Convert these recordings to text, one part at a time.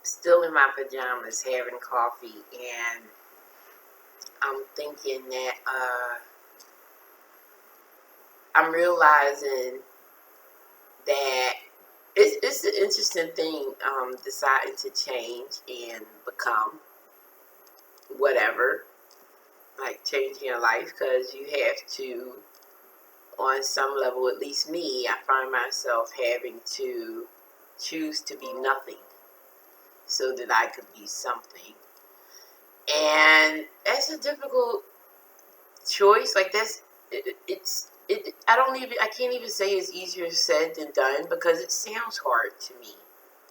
still in my pajamas having coffee, and I'm thinking that I'm realizing that it's an interesting thing, deciding to change and become whatever, like changing your life, because you have to, on some level, at least me, I find myself having to choose to be nothing so that I could be something. And that's a difficult choice. Like I can't even say it's easier said than done, because it sounds hard to me.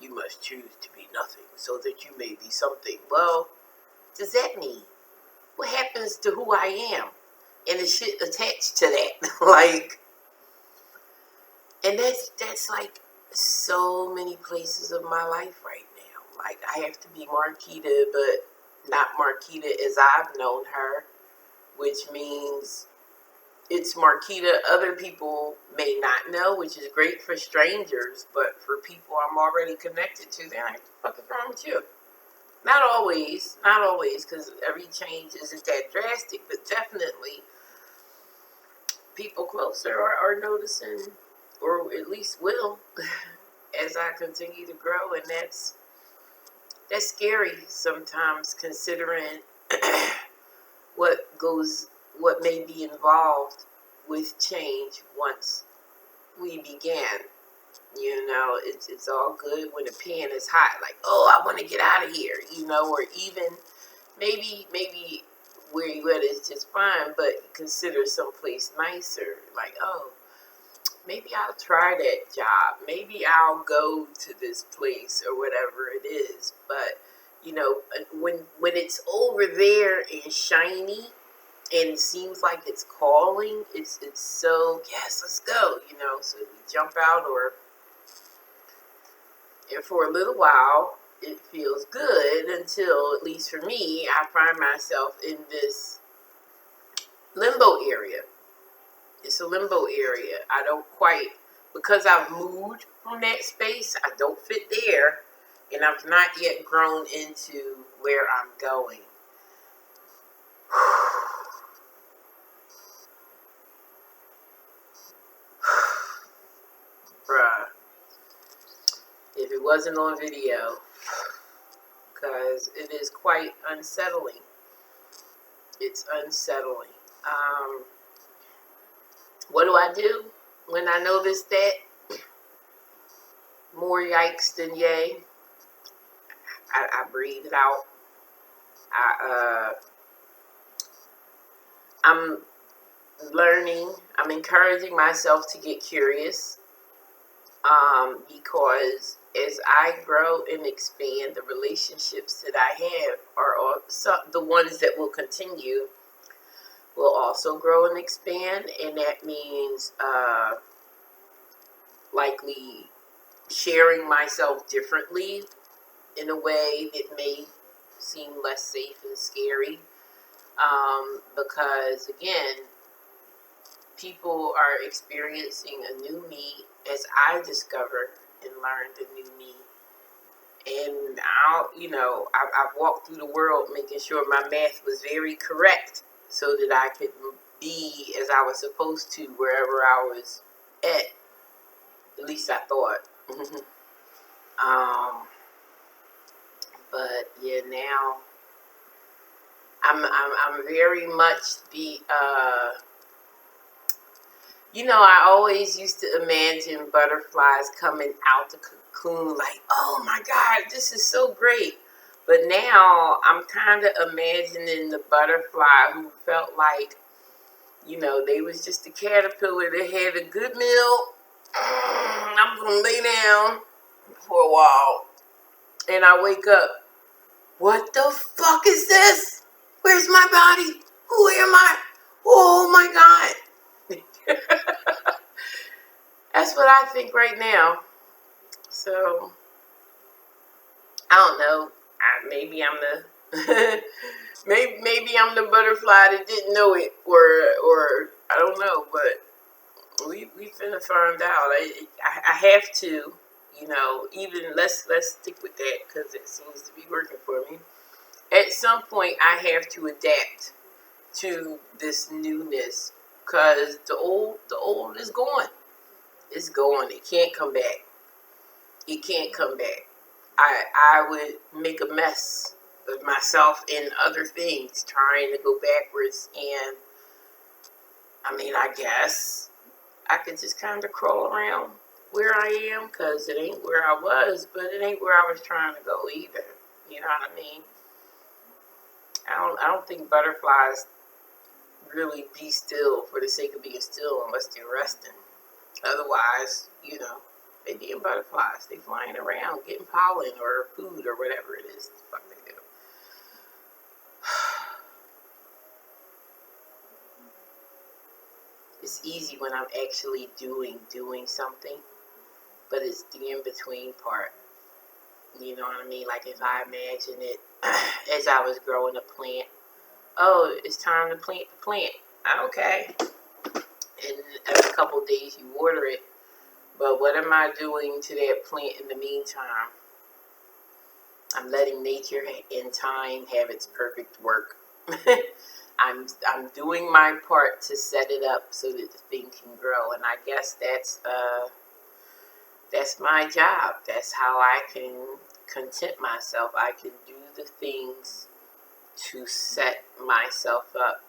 You must choose to be nothing so that you may be something. Well, what does that mean? What happens to who I am? And the shit attached to that. Like, and that's like so many places of my life right now. Like, I have to be Marquita, but not Marquita as I've known her, which means it's Marquita other people may not know, which is great for strangers, but for people I'm already connected to, they're like, what the fuck is wrong with you? Not always, because every change isn't that drastic, but definitely people closer are noticing, or at least will, as I continue to grow, and that's scary sometimes, considering what may be involved with change once we began. It's all good when the pan is hot, like, oh, I want to get out of here, or even maybe where you at is just fine, but consider someplace nicer, like, oh, maybe I'll try that job. Maybe I'll go to this place or whatever it is. But when it's over there and shiny and seems like it's calling, it's so, yes, let's go. So we jump out, and for a little while it feels good until, at least for me, I find myself in this limbo area. It's a limbo area. I don't quite, because I've moved from that space, I don't fit there, and I've not yet grown into where I'm going. Bruh, if it wasn't on video, because it is quite unsettling. It's unsettling. What do I do when I notice that? More yikes than yay. I breathe it out. I'm learning. I'm encouraging myself to get curious, because as I grow and expand, the relationships that I have are also the ones that will continue, will also grow and expand, and that means likely sharing myself differently in a way that may seem less safe and scary, because again, people are experiencing a new me as I discovered and learned a new me. And I've walked through the world making sure my math was very correct so that I could be as I was supposed to wherever I was at least I thought. But yeah, now I'm very much I always used to imagine butterflies coming out the cocoon like, oh my God, this is so great. But now I'm kind of imagining the butterfly who felt like, they was just a caterpillar that had a good meal. I'm going to lay down for a while. And I wake up. What the fuck is this? Where's my body? Who am I? Oh my God. That's what I think right now. So, I don't know. Maybe I'm the maybe I'm the butterfly that didn't know it, or I don't know. But we finna find out. I have to. You know, even let's stick with that because it seems to be working for me. At some point, I have to adapt to this newness because the old is gone. It's gone. It can't come back. It can't come back. I would make a mess of myself and other things trying to go backwards. And I mean, I guess I could just kind of crawl around where I am because it ain't where I was, but it ain't where I was trying to go either. You know what I mean? I don't think butterflies really be still for the sake of being still unless they're resting. Otherwise, you know, they being butterflies. They flying around getting pollen or food or whatever it is the fuck they do. It's easy when I'm actually doing something, but it's the in between part. You know what I mean? Like if I imagine it as I was growing a plant. Oh, it's time to plant the plant. Okay. In a couple days you water it. But what am I doing to that plant in the meantime? I'm letting nature and time have its perfect work. I'm doing my part to set it up so that the thing can grow, and I guess that's my job. That's how I can content myself. I can do the things to set myself up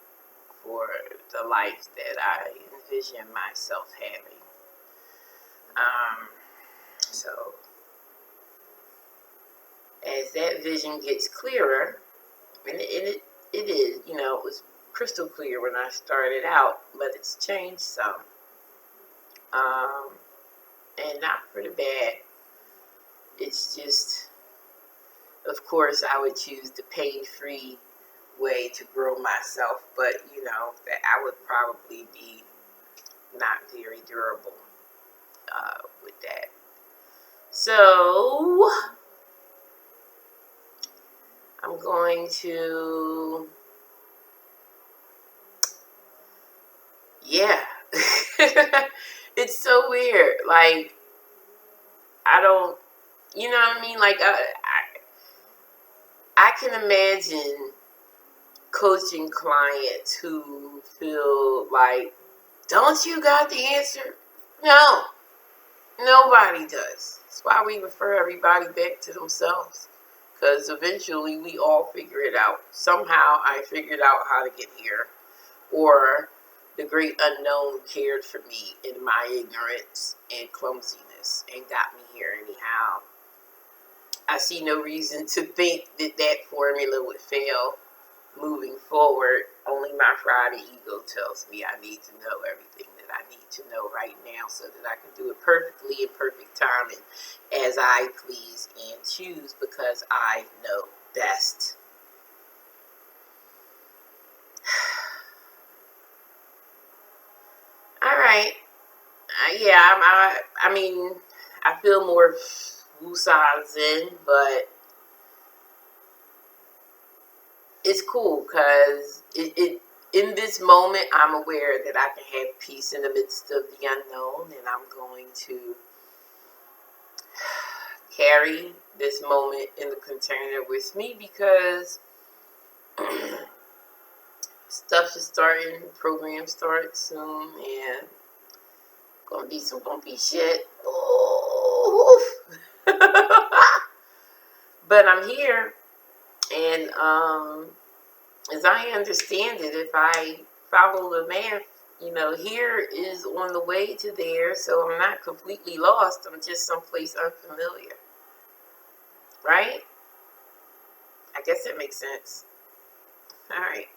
for the life that I envision myself having. So as that vision gets clearer, and it is, you know, it was crystal clear when I started out, but it's changed some, and not for the bad. It's just, of course, I would choose the pain-free way to grow myself, but you know that I would probably be not very durable with that. So I'm going to, yeah. It's so weird. Like, I don't, you know what I mean? Like, I can imagine coaching clients who feel like, don't you got the answer? No, nobody does. That's why we refer everybody back to themselves. Because eventually we all figure it out. Somehow I figured out how to get here. Or the great unknown cared for me in my ignorance and clumsiness and got me here anyhow. I see no reason to think that that formula would fail moving forward. Only my Friday ego tells me I need to know everything that I need to know right now so that I can do it perfectly in perfect timing as I please and choose because I know best. All right. Yeah, I mean, I feel more woosah zen, but it's cool because it in this moment I'm aware that I can have peace in the midst of the unknown, and I'm going to carry this moment in the container with me because stuff is starting, program starts soon, and gonna be some bumpy shit. Oh, but I'm here, and as I understand it, if I follow the math, you know, here is on the way to there, so I'm not completely lost. I'm just someplace unfamiliar, right? I guess that makes sense. All right.